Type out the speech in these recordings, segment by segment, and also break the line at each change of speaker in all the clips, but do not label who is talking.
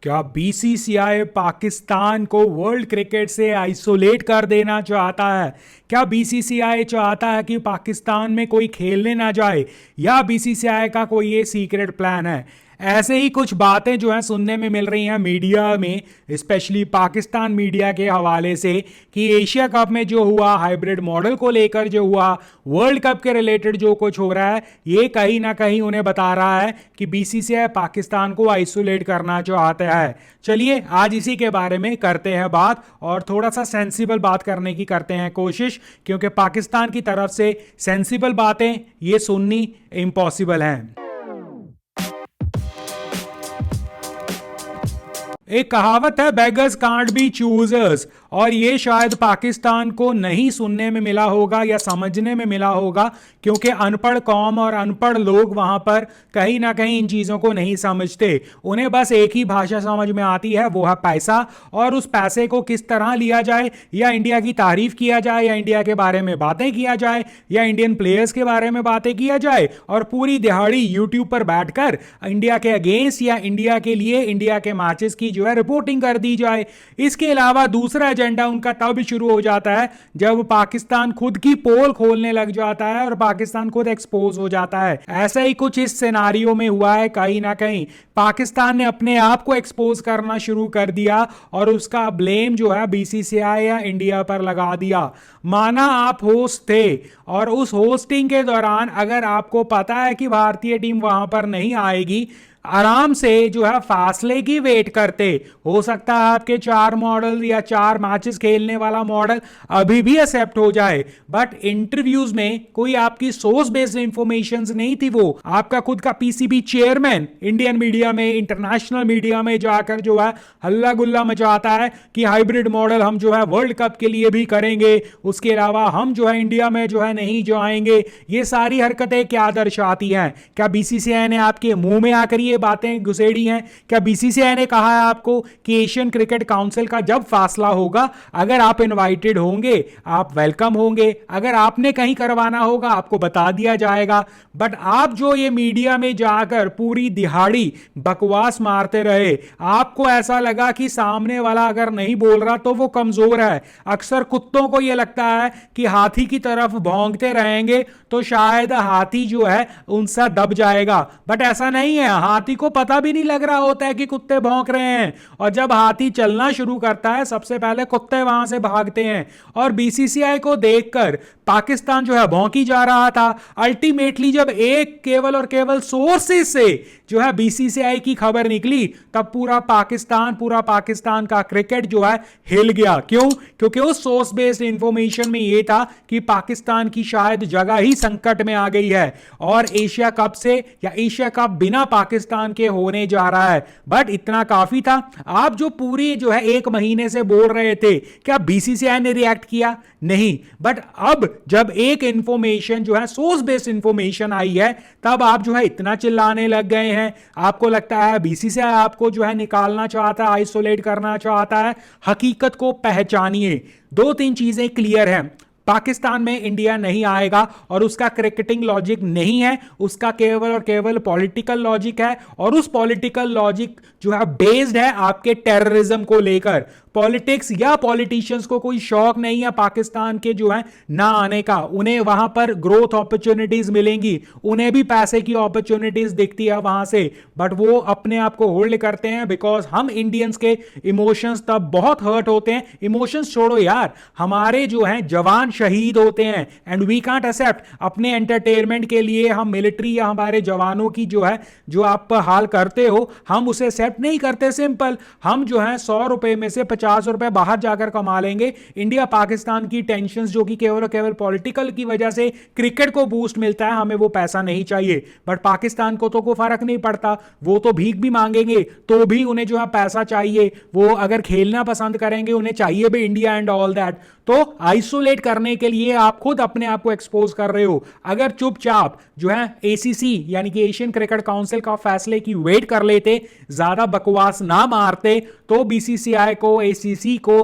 क्या बीसीसीआई पाकिस्तान को world cricket से आइसोलेट कर देना चाहता है? क्या बीसीसीआई चाहता है कि पाकिस्तान में कोई खेलने ना जाए, या बीसीसीआई का कोई ये सीक्रेट प्लान है? ऐसे ही कुछ बातें जो हैं सुनने में मिल रही हैं मीडिया में, स्पेशली पाकिस्तान मीडिया के हवाले से, कि एशिया कप में जो हुआ, हाइब्रिड मॉडल को लेकर जो हुआ, वर्ल्ड कप के रिलेटेड जो कुछ हो रहा है, ये कहीं ना कहीं उन्हें बता रहा है कि बीसीसीआई पाकिस्तान को आइसोलेट करना चाहता है। चलिए आज इसी के बारे में करते हैं बात, और थोड़ा सा सेंसिबल बात करने की करते हैं कोशिश, क्योंकि पाकिस्तान की तरफ से सेंसिबल बातें ये सुननी इम्पॉसिबल हैं। एक कहावत है, बेगर्स कांट बी चूजर्स, और ये शायद पाकिस्तान को नहीं सुनने में मिला होगा या समझने में मिला होगा, क्योंकि अनपढ़ कौम और अनपढ़ लोग वहां पर कहीं ना कहीं इन चीजों को नहीं समझते। उन्हें बस एक ही भाषा समझ में आती है, वो है पैसा, और उस पैसे को किस तरह लिया जाए, या इंडिया की तारीफ किया जाए, या इंडिया के बारे में बातें किया जाए, या इंडियन प्लेयर्स के बारे में बातें किया जाए, और पूरी दिहाड़ी यूट्यूब पर बैठकर इंडिया के अगेंस्ट या इंडिया के लिए इंडिया के मैचेस की जो है रिपोर्टिंग कर दी जाए। इसके अलावा दूसरा एजेंडा उनका तब शुरू हो जाता है जब पाकिस्तान खुद की पोल खोलने लग जाता है और पाकिस्तान खुद एक्सपोज हो जाता है। ऐसा ही कुछ इस सिनारियो में हुआ है। कहीं ना कहीं पाकिस्तान ने अपने आप को एक्सपोज करना शुरू कर दिया और उसका ब्लेम जो है बीसीसीआई या इंडिया पर लगा दिया। माना आप होस्ट थे, और उस होस्टिंग के दौरान अगर आपको पता है कि भारतीय टीम वहां पर नहीं आएगी, आराम से जो है फासले की वेट करते। हो सकता है आपके 4 मॉडल या 4 मैचेस खेलने वाला मॉडल अभी भी एक्सेप्ट हो जाए, बट इंटरव्यूज में कोई आपकी सोर्स बेस्ड इंफॉर्मेशन नहीं थी। वो आपका खुद का पीसीबी चेयरमैन इंडियन मीडिया में, इंटरनेशनल मीडिया में जाकर जो है हल्ला गुल्ला मचाता है कि हाइब्रिड मॉडल हम जो है वर्ल्ड कप के लिए भी करेंगे, उसके अलावा हम जो है इंडिया में जो है नहीं जो आएंगे। ये सारी हरकतें क्या दर्शाती हैं? क्या बीसीसीआई ने आपके मुंह में आकर ये बातें घुसेड़ी हैं? क्या बीसीसीआई ने कहा है आपको कि एशियन क्रिकेट काउंसिल का जब फैसला होगा, अगर आप इनवाइटेड होंगे, आप वेलकम होंगे, अगर आपने कहीं करवाना होगा आपको बता दिया जाएगा? बट आप जो ये मीडिया में जाकर पूरी दिहाड़ी बकवास मारते रहे, आपको ऐसा लगा कि सामने वाला अगर नहीं बोल रहा तो वो कमजोर है। अक्सर कुत्तों को यह लगता है कि हाथी की तरफ भौंकते रहेंगे तो शायद हाथी जो है उनसे दब जाएगा, बट ऐसा नहीं है। हाथी को पता भी नहीं लग रहा होता है कि कुत्ते भौंक रहे हैं, और जब हाथी चलना शुरू करता है सबसे पहले कुत्ते वहां से भागते हैं। और बीसीसीआई को देखकर पाकिस्तान जो है भौंकी जा रहा था। अल्टीमेटली जब एक केवल और केवल सोर्सेज से जो है बीसीसीआई की खबर निकली, तब पूरा पाकिस्तान का क्रिकेट जो है हिल गया। क्यों? क्योंकि उस सोर्स बेस्ड इंफॉर्मेशन में यह था कि पाकिस्तान की शायद जगह ही संकट में आ गई है, और एशिया कप से या एशिया कप बिना पाकिस्तान के होने जा रहा है। बट इतना काफी था। आप जो पूरी जो है 1 महीने से बोल रहे थे, क्या बीसीसीआई ने रिएक्ट किया? नहीं। बट अब जब एक इंफॉर्मेशन जो है सोर्स बेस्ड इंफॉर्मेशन आई है, तब आप जो है इतना चिल्लाने लग गए हैं। आपको लगता है बीसीसीआई आपको जो है निकालना चाहता है, आइसोलेट करना चाहता है। हकीकत को पहचानिए। 2-3 चीजें क्लियर हैं। पाकिस्तान में इंडिया नहीं आएगा, और उसका क्रिकेटिंग लॉजिक नहीं है, उसका केवल और केवल पॉलिटिकल लॉजिक है, और उस पॉलिटिकल लॉजिक जो है बेस्ड है आपके टेररिज्म को लेकर। पॉलिटिक्स या पॉलिटिशियंस को कोई शौक नहीं है पाकिस्तान के जो है ना आने का। उन्हें वहां पर ग्रोथ अपॉर्चुनिटीज मिलेंगी, उन्हें भी पैसे की अपॉर्चुनिटीज दिखती है वहां से, बट वो अपने आप को होल्ड करते हैं, बिकॉज हम इंडियंस के इमोशंस तब बहुत हर्ट होते हैं। इमोशंस छोड़ो यार, हमारे जो हैं जवान शहीद होते हैं, एंड वी कांट एक्सेप्ट अपने एंटरटेनमेंट के लिए हम मिलिट्री या हमारे जवानों की जो है जो आप हाल करते हो, हम उसे एक्सेप्ट नहीं करते। सिंपल, हम जो है 100 रुपए में से 50 रुपए बाहर जाकर कमा लेंगे। इंडिया पाकिस्तान की टेंशंस जो कि केवल और केवल पॉलिटिकल की वजह से क्रिकेट को बूस्ट मिलता है, हमें वो पैसा नहीं चाहिए। बट पाकिस्तान को तो कोई फर्क नहीं पड़ता, वो तो भीख भी मांगेंगे तो भी उन्हें जो है पैसा चाहिए। वो अगर खेलना पसंद करेंगे, उन्हें चाहिए भी इंडिया एंड ऑल दैट। तो आइसोलेट करने के लिए आप खुद अपने आप को एक्सपोज कर रहे हो। अगर चुपचाप जो है एसीसी यानी कि एशियन क्रिकेट काउंसिल का फैसले की वेट कर लेते, ज्यादा बकवास ना मारते, तो बीसीसीआई को, एसीसी को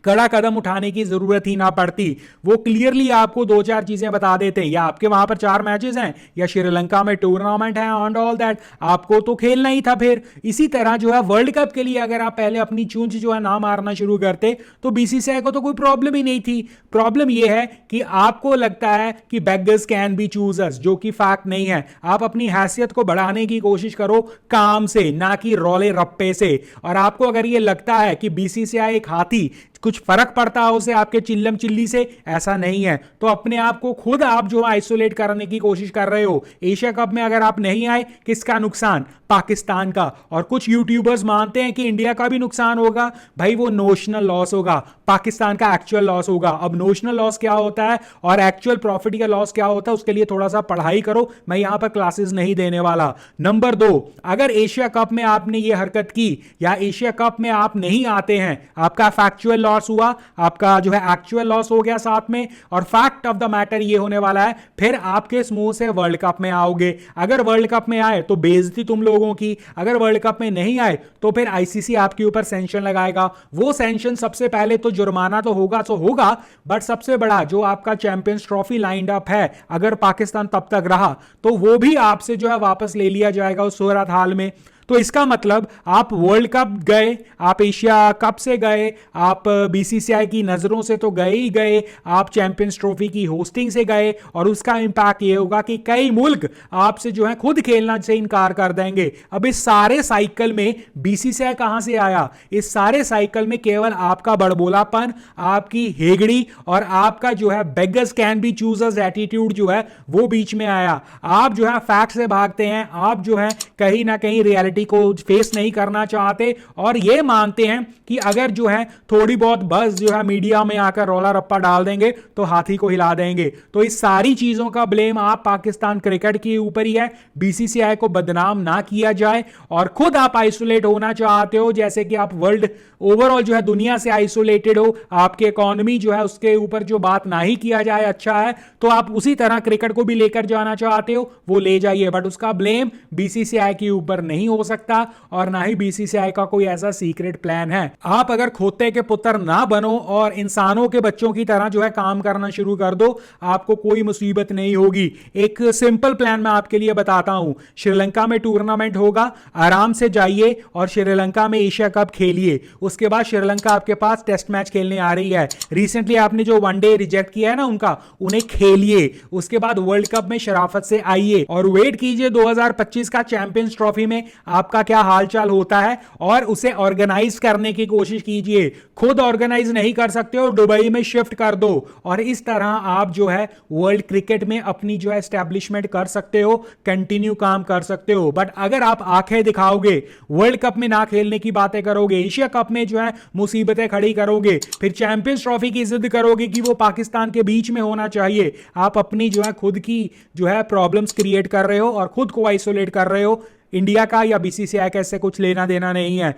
कड़ा कदम उठाने की जरूरत ही ना पड़ती। वो क्लियरली आपको दो चार चीजें बता देते, या आपके वहां पर 4 मैचेस हैं या श्रीलंका में टूर्नामेंट है एंड ऑल दैट, आपको तो खेलना ही था। फिर इसी तरह जो है वर्ल्ड कप के लिए अगर आप पहले अपनी चूंच जो है ना मारना शुरू करते तो बीसीसीआई को तो कोई प्रॉब्लम ही नहीं थी। प्रॉब्लम यह है कि आपको लगता है कि बेगर्स कैन बी चूजर्स, जो कि फैक्ट नहीं है। आप अपनी हैसियत को बढ़ाने की कोशिश करो काम से, ना कि रौले रप्पे से। और आपको अगर यह लगता है कि बीसीसीआई एक हाथी, कुछ फर्क पड़ता है उसे आपके चिल्लम चिल्ली से, ऐसा नहीं है। तो अपने आप को खुद आप जो आइसोलेट करने की कोशिश कर रहे हो। एशिया कप में अगर आप नहीं आए, किसका नुकसान? पाकिस्तान का। और कुछ यूट्यूबर्स मानते हैं कि इंडिया का भी नुकसान होगा। भाई वो नोशनल लॉस होगा, पाकिस्तान का एक्चुअल लॉस होगा। अब नोशनल लॉस क्या होता है और एक्चुअल प्रॉफिट का लॉस क्या होता है, उसके लिए थोड़ा सा पढ़ाई करो। मैं यहां पर क्लासेस नहीं देने वाला। नंबर 2, अगर एशिया कप में आपने ये हरकत की या एशिया कप में आप नहीं आते हैं, आपका फैक्चुअल लॉस हुआ, आपका जो है एक्चुअल लॉस हो गया साथ में। और फैक्ट ऑफ द मैटर ये होने वाला है, फिर आप किस मुंह से वर्ल्ड कप में आओगे? अगर वर्ल्ड कप में आए तो बेइज्जती तुम लोगों की, अगर वर्ल्ड कप में नहीं आए तो फिर आईसीसी आपके ऊपर सैंक्शन लगाएगा। वो सैंक्शन सबसे पहले तो जुर्माना तो होगा, बट सबसे बड़ा जो आपका चैंपियंस ट्रॉफी लाइंड अप है, अगर पाकिस्तान तब तक रहा तो वो भी आपसे जो है वापस ले लिया जाएगा उस सूरत हाल में। तो इसका मतलब आप वर्ल्ड कप गए, आप एशिया कप से गए, आप बीसीसीआई की नजरों से तो गए ही गए, आप चैंपियंस ट्रॉफी की होस्टिंग से गए, और उसका इंपैक्ट ये होगा कि कई मुल्क आपसे जो है खुद खेलना से इनकार कर देंगे। अब इस सारे साइकिल में बीसीसीआई कहां से आया? इस सारे साइकिल में केवल आपका बड़बोलापन, आपकी हेगड़ी और आपका जो है beggars can be choosers attitude जो है वो बीच में आया। आप जो है फैक्ट से भागते हैं, आप जो है कहीं ना कहीं रियलिटी को फेस नहीं करना चाहते और यह मानते हैं कि अगर जो है थोड़ी बहुत बस जो है मीडिया में आकर रौला रप्पा डाल देंगे तो हाथी को हिला देंगे। तो इस सारी चीजों का ब्लेम आप पाकिस्तान क्रिकेट के ऊपर ही है। बीसीसीआई को बदनाम ना किया जाए, और खुद आप आइसोलेट होना चाहते हो, जैसे कि आप वर्ल्ड ओवरऑल जो है दुनिया से आइसोलेटेड हो, आपकी इकोनॉमी जो है उसके ऊपर जो बात ना ही किया जाए अच्छा है, तो आप उसी तरह क्रिकेट को भी लेकर जाना चाहते हो, वो ले जाइए, बट उसका ब्लेम बीसीसीआई के ऊपर नहीं हो सकता और ना ही बीसीसीआई का कोई ऐसा सीक्रेट प्लान है। आप अगर खोते के पुत्र ना बनो और इंसानों के बच्चों की तरह जो है काम करना शुरू कर दो, आपको कोई मुसीबत नहीं होगी। एक सिंपल प्लान मैं आपके लिए बताता हूं। श्रीलंका में टूर्नामेंट होगा, आराम से जाइए और श्रीलंका में एशिया कप खेलिए। उसके बाद श्रीलंका आपके पास टेस्ट मैच खेलने आ रही है। रिसेंटली आपने जो वनडे रिजेक्ट किया है ना उनका, उन्हें खेलिए। उसके बाद वर्ल्ड कप में शराफत से आइए और वेट कीजिए 2025 का चैंपियंस ट्रॉफी में आपका क्या हालचाल होता है, और उसे ऑर्गेनाइज करने की कोशिश कीजिए। खुद ऑर्गेनाइज नहीं कर सकते हो, दुबई में शिफ्ट कर दो, और इस तरह आप जो है वर्ल्ड क्रिकेट में अपनी जो है एस्टैब्लिशमेंट कर सकते हो, कंटिन्यू काम कर सकते हो। बट अगर आप आंखें दिखाओगे, वर्ल्ड कप में ना खेलने की बातें करोगे, एशिया कप में जो है मुसीबतें खड़ी करोगे, फिर चैंपियंस ट्रॉफी की जिद करोगे कि वो पाकिस्तान के बीच में होना चाहिए, आप अपनी जो है खुद की जो है प्रॉब्लम्स क्रिएट कर रहे हो और खुद को आइसोलेट कर रहे हो। इंडिया का या बीसीसीआई का इससे कुछ लेना देना नहीं है।